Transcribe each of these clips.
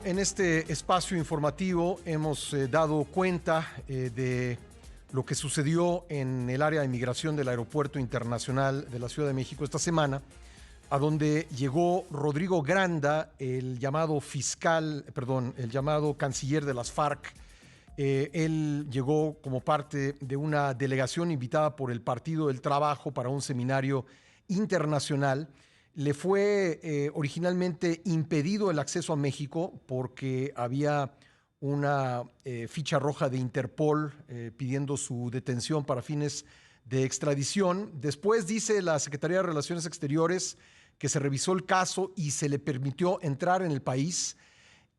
Bueno, en este espacio informativo hemos dado cuenta de lo que sucedió en el área de migración del Aeropuerto Internacional de la Ciudad de México esta semana, a donde llegó Rodrigo Granda, el llamado el llamado canciller de las FARC. Él llegó como parte de una delegación invitada por el Partido del Trabajo para un seminario internacional. Le fue originalmente impedido el acceso a México porque había una ficha roja de Interpol pidiendo su detención para fines de extradición. Después dice la Secretaría de Relaciones Exteriores que se revisó el caso y se le permitió entrar en el país,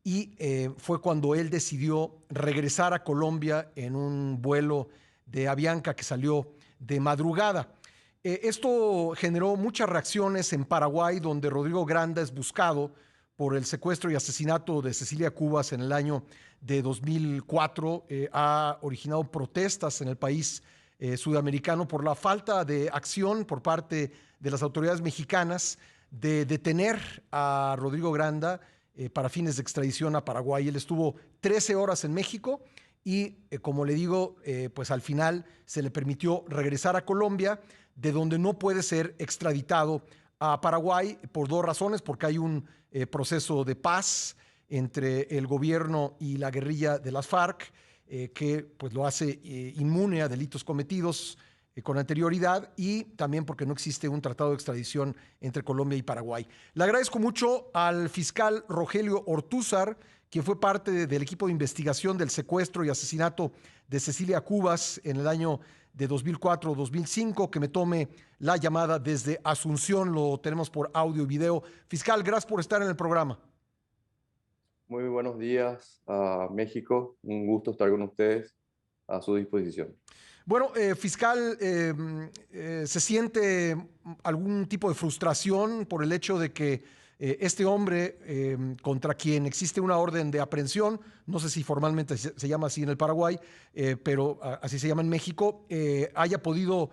y fue cuando él decidió regresar a Colombia en un vuelo de Avianca que salió de madrugada. Esto generó muchas reacciones en Paraguay, donde Rodrigo Granda es buscado por el secuestro y asesinato de Cecilia Cubas en el año de 2004. Ha originado protestas en el país sudamericano por la falta de acción por parte de las autoridades mexicanas de detener a Rodrigo Granda para fines de extradición a Paraguay. Él estuvo 13 horas en México y, como le digo, pues al final se le permitió regresar a Colombia, de donde no puede ser extraditado a Paraguay por dos razones: porque hay un proceso de paz entre el gobierno y la guerrilla de las FARC, que pues lo hace inmune a delitos cometidos con anterioridad, y también porque no existe un tratado de extradición entre Colombia y Paraguay. Le agradezco mucho al fiscal Rogelio Ortúzar, quien fue parte del equipo de investigación del secuestro y asesinato de Cecilia Cubas en el año de 2004-2005, que me tome la llamada desde Asunción. Lo tenemos por audio y video. Fiscal, gracias por estar en el programa. Muy buenos días a México, un gusto estar con ustedes, a su disposición. Bueno, fiscal, ¿se siente algún tipo de frustración por el hecho de que este hombre, contra quien existe una orden de aprehensión, no sé si formalmente se llama así en el Paraguay, pero así se llama en México, haya podido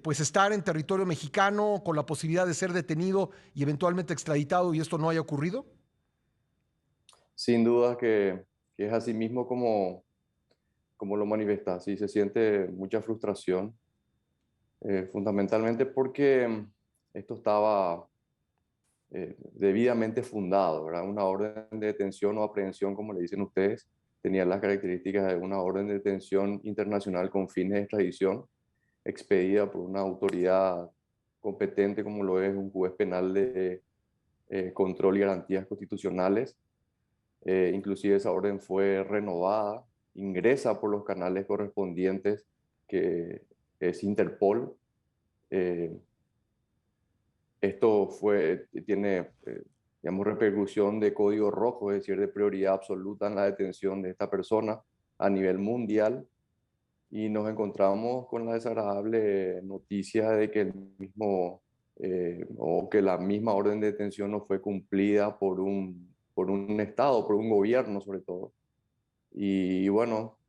pues estar en territorio mexicano con la posibilidad de ser detenido y eventualmente extraditado, y esto no haya ocurrido? Sin duda que es así mismo como lo manifiesta, sí se siente mucha frustración, fundamentalmente porque esto estaba debidamente fundado, ¿verdad? Una orden de detención o aprehensión, como le dicen ustedes, tenía las características de una orden de detención internacional con fines de extradición, expedida por una autoridad competente como lo es un juez penal de control y garantías constitucionales. Inclusive esa orden fue renovada, ingresa por los canales correspondientes, que es Interpol. Eh, Esto tiene, digamos, repercusión de código rojo, es decir, de prioridad absoluta en la detención de esta persona a nivel mundial. Y nos encontramos con la desagradable noticia de que o que la misma orden de detención no fue cumplida por un Estado, por un gobierno sobre todo. Y bueno,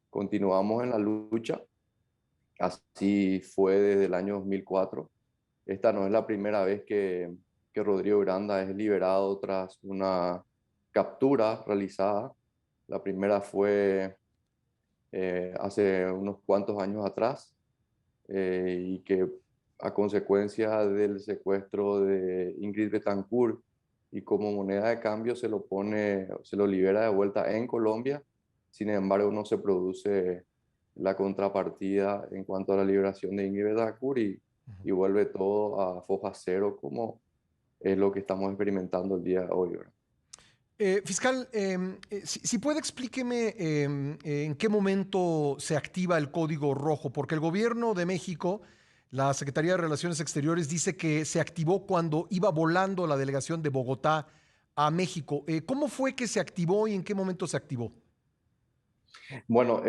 continuamos en la lucha. Así fue desde el año 2004. Esta no es la primera vez que Rodrigo Granda es liberado tras una captura realizada. La primera fue hace unos cuantos años atrás, y que a consecuencia del secuestro de Ingrid Betancourt y como moneda de cambio se lo libera de vuelta en Colombia. Sin embargo, no se produce la contrapartida en cuanto a la liberación de Ingrid Betancourt, y vuelve todo a foja cero, como es lo que estamos experimentando el día de hoy, ¿verdad? Fiscal, si puede, explíqueme en qué momento se activa el código rojo, porque el gobierno de México, la Secretaría de Relaciones Exteriores, dice que se activó cuando iba volando la delegación de Bogotá a México. ¿Cómo fue que se activó y en qué momento se activó? Bueno,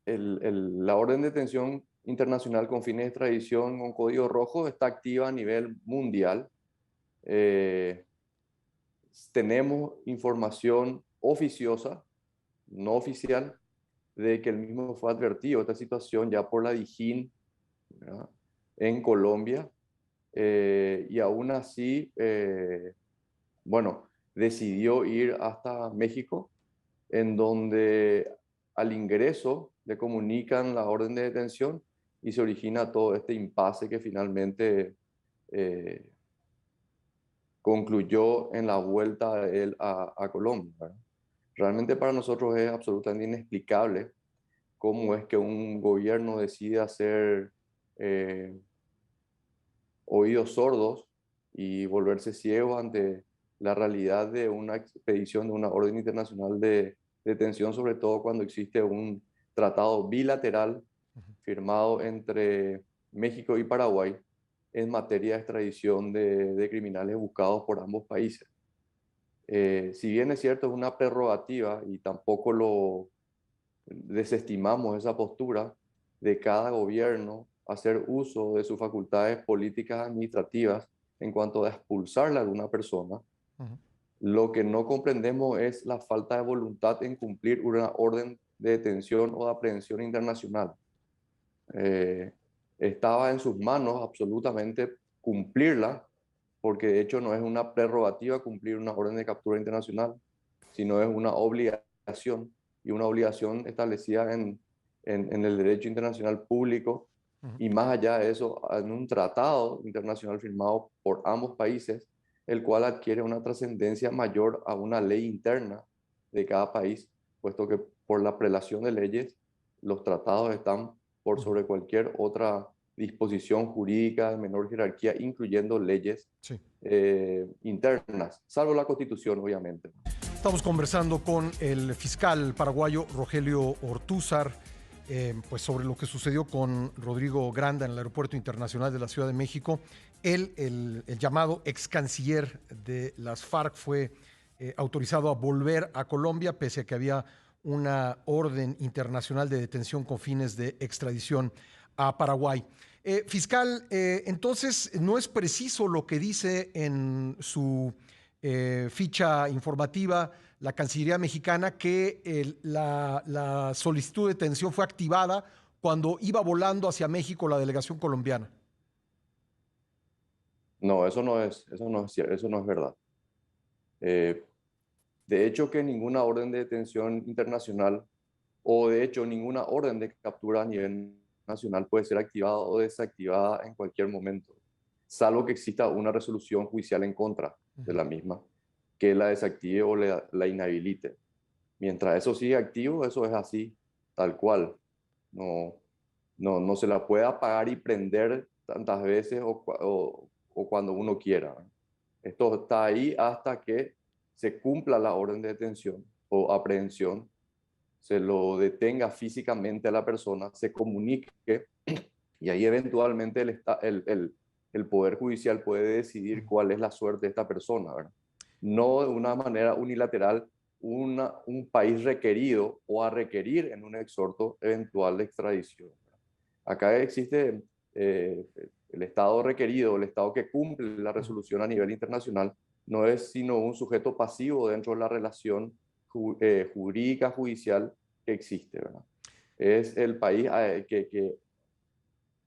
la orden de detención internacional con fines de extradición con código rojo está activa a nivel mundial. Eh, Tenemos información oficiosa, no oficial, de que el mismo fue advertido esta situación ya por la DIJÍN, ¿verdad?, en Colombia. Y aún así, bueno, decidió ir hasta México, en donde al ingreso le comunican la orden de detención y se origina todo este impasse que finalmente eh, concluyó en la vuelta de él a Colombia, ¿verdad? Realmente para nosotros es absolutamente inexplicable cómo es que un gobierno decide hacer eh, oídos sordos y volverse ciego ante la realidad de una expedición de una orden internacional de detención, sobre todo cuando existe un tratado bilateral firmado entre México y Paraguay en materia de extradición de criminales buscados por ambos países. Si bien es cierto, es una prerrogativa y tampoco lo desestimamos esa postura de cada gobierno hacer uso de sus facultades políticas administrativas en cuanto a expulsarle a alguna persona. Ujú. Lo que no comprendemos es la falta de voluntad en cumplir una orden de detención o de aprehensión internacional. Eh, Estaba en sus manos absolutamente cumplirla, porque de hecho no es una prerrogativa cumplir una orden de captura internacional, sino es una obligación, y una obligación establecida en el derecho internacional público, Ujú. y más allá de eso, en un tratado internacional firmado por ambos países, el cual adquiere una trascendencia mayor a una ley interna de cada país, puesto que por la prelación de leyes, los tratados están por Ujú. sobre cualquier otra disposición jurídica de menor jerarquía, incluyendo leyes Sí. internas, salvo la Constitución, obviamente. Estamos conversando con el fiscal paraguayo Rogelio Ortúzar, pues sobre lo que sucedió con Rodrigo Granda en el Aeropuerto Internacional de la Ciudad de México. Él, el llamado ex canciller de las FARC, fue autorizado a volver a Colombia, pese a que había una orden internacional de detención con fines de extradición a Paraguay. Fiscal, entonces no es preciso lo que dice en su ficha informativa la Cancillería mexicana que la solicitud de detención fue activada cuando iba volando hacia México la delegación colombiana. No, eso no es cierto, eso no es verdad. Eh, de hecho, que ninguna orden de detención internacional o de hecho ninguna orden de captura a nivel nacional puede ser activada o desactivada en cualquier momento, salvo que exista una resolución judicial en contra de la misma, que la desactive o la inhabilite. Mientras eso sigue activo, eso es así, tal cual. No, no se la puede apagar y prender tantas veces o cuando uno quiera. Esto está ahí hasta que se cumpla la orden de detención o aprehensión, se lo detenga físicamente a la persona, se comunique y ahí eventualmente el Poder Judicial puede decidir cuál es la suerte de esta persona, ¿verdad? No de una manera unilateral un país requerido o a requerir en un exhorto eventual de extradición. Acá existe eh, el Estado requerido, el Estado que cumple la resolución a nivel internacional, no es sino un sujeto pasivo dentro de la relación jurídica judicial que existe, ¿verdad? Es el país que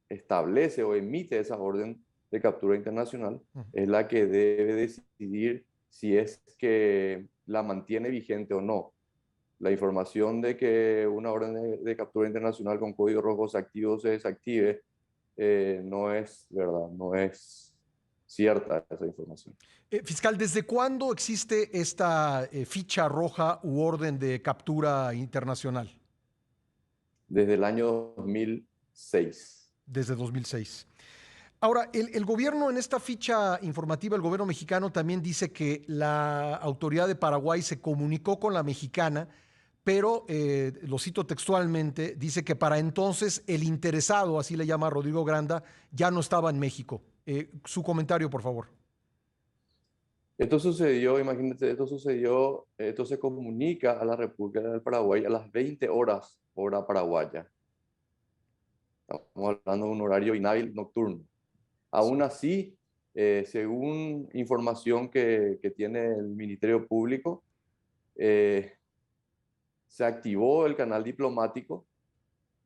establece o emite esa orden de captura internacional, es la que debe decidir si es que la mantiene vigente o no. La información de que una orden de captura internacional con código rojo se active o se desactive no es verdad, no es cierta esa información. Fiscal, ¿desde cuándo existe esta ficha roja u orden de captura internacional? Desde el año 2006. Desde 2006. Ahora, el gobierno en esta ficha informativa, el gobierno mexicano también dice que la autoridad de Paraguay se comunicó con la mexicana, pero, lo cito textualmente, dice que para entonces el interesado, así le llama Rodrigo Granda, ya no estaba en México. Su comentario, por favor. Esto sucedió, imagínate, esto se comunica a la República del Paraguay a las 20 horas, hora paraguaya. Estamos hablando de un horario inhábil nocturno. Aún así, según información que tiene el Ministerio Público, eh, se activó el canal diplomático,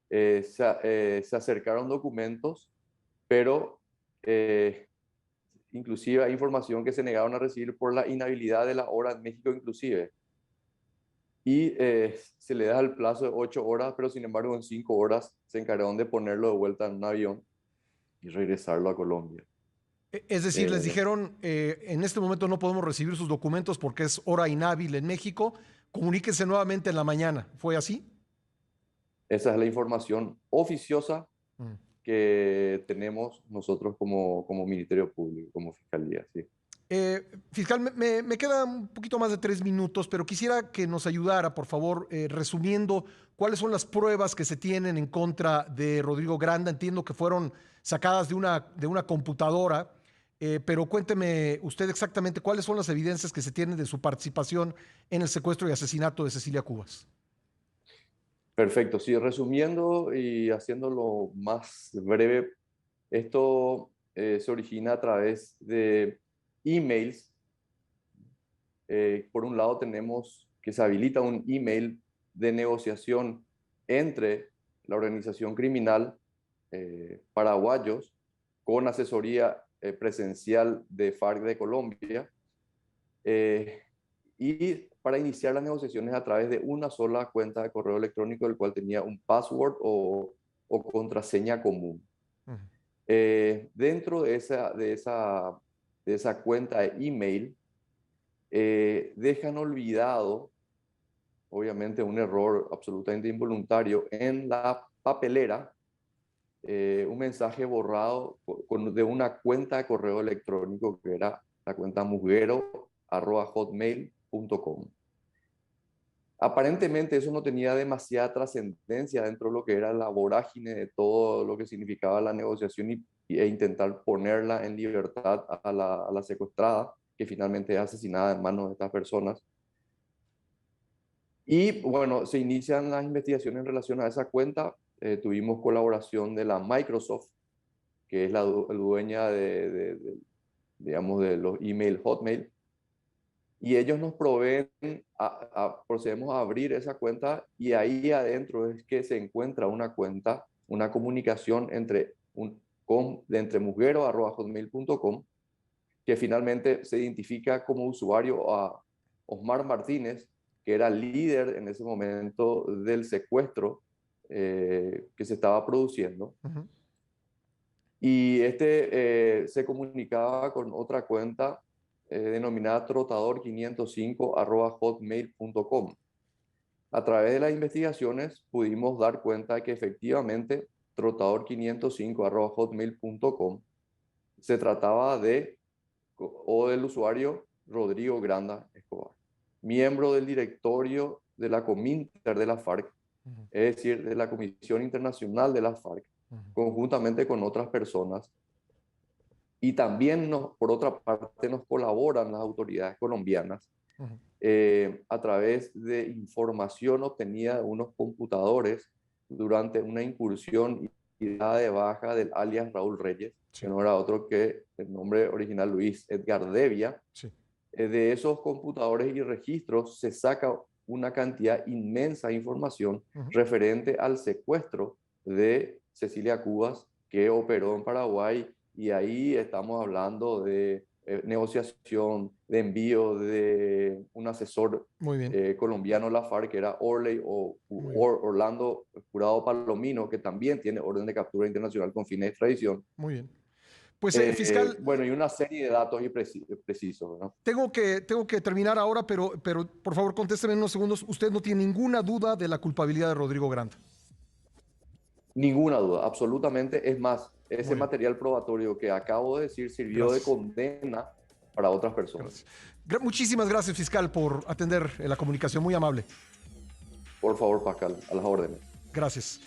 se acercaron documentos, pero inclusive hay información que se negaron a recibir por la inhabilidad de la hora en México inclusive. Y se le da el plazo de 8 horas, pero sin embargo en 5 horas se encargaron de ponerlo de vuelta en un avión y regresarlo a Colombia. Es decir, les dijeron, en este momento no podemos recibir sus documentos porque es hora inhábil en México, comuníquense nuevamente en la mañana. ¿Fue así? Esa es la información oficiosa que tenemos nosotros como Ministerio Público, como Fiscalía, sí. Fiscal, me queda un poquito más de 3 minutos, pero quisiera que nos ayudara, por favor, resumiendo cuáles son las pruebas que se tienen en contra de Rodrigo Granda. Entiendo que fueron sacadas de una computadora, pero cuénteme usted exactamente cuáles son las evidencias que se tienen de su participación en el secuestro y asesinato de Cecilia Cubas. Perfecto, sí, resumiendo y haciéndolo más breve, esto se origina a través de emails. Por un lado tenemos que se habilita un email de negociación entre la organización criminal paraguayos con asesoría presencial de FARC de Colombia y para iniciar las negociaciones a través de una sola cuenta de correo electrónico del cual tenía un password o contraseña común. Dentro de esa cuenta de email dejan olvidado, obviamente un error absolutamente involuntario, en la papelera un mensaje borrado de una cuenta de correo electrónico que era la cuenta musguero@hotmail.com. Aparentemente eso no tenía demasiada trascendencia dentro de lo que era la vorágine de todo lo que significaba la negociación e intentar ponerla en libertad a la secuestrada, que finalmente es asesinada en manos de estas personas. Y bueno, se inician las investigaciones en relación a esa cuenta. Tuvimos colaboración de la Microsoft, que es la dueña digamos, de los email Hotmail. Y ellos nos proveen, procedemos a abrir esa cuenta y ahí adentro es que se encuentra una cuenta, una comunicación entre musguero@hotmail.com, que finalmente se identifica como usuario a Osmar Martínez, que era líder en ese momento del secuestro que se estaba produciendo. Y se comunicaba con otra cuenta denominada trotador505@hotmail.com. A través de las investigaciones pudimos dar cuenta de que efectivamente trotador505@hotmail.com se trataba del usuario Rodrigo Granda Escobar, miembro del directorio de la Cominter de la FARC, es decir, de la Comisión Internacional de la FARC, conjuntamente con otras personas. Y también, por otra parte, nos colaboran las autoridades colombianas a través de información obtenida de unos computadores durante una incursión y dada de baja del alias Raúl Reyes, que no era otro que el nombre original Luis Edgar Devia. De esos computadores y registros se saca una cantidad inmensa de información referente al secuestro de Cecilia Cubas, que operó en Paraguay. Y ahí estamos hablando de negociación, de envío de un asesor colombiano a la FARC, que era Orlando Jurado Palomino, que también tiene orden de captura internacional con fines de extradición. Muy bien. Pues, fiscal... Bueno, y una serie de datos precisos, ¿no? Tengo que terminar ahora, pero por favor contésteme en unos segundos. ¿Usted no tiene ninguna duda de la culpabilidad de Rodrigo Granda? Ninguna duda, absolutamente. Es más, ese material probatorio que acabo de decir sirvió de condena para otras personas. Muchísimas gracias, fiscal, por atender la comunicación. Muy amable. Por favor, Pascal, a las órdenes. Gracias.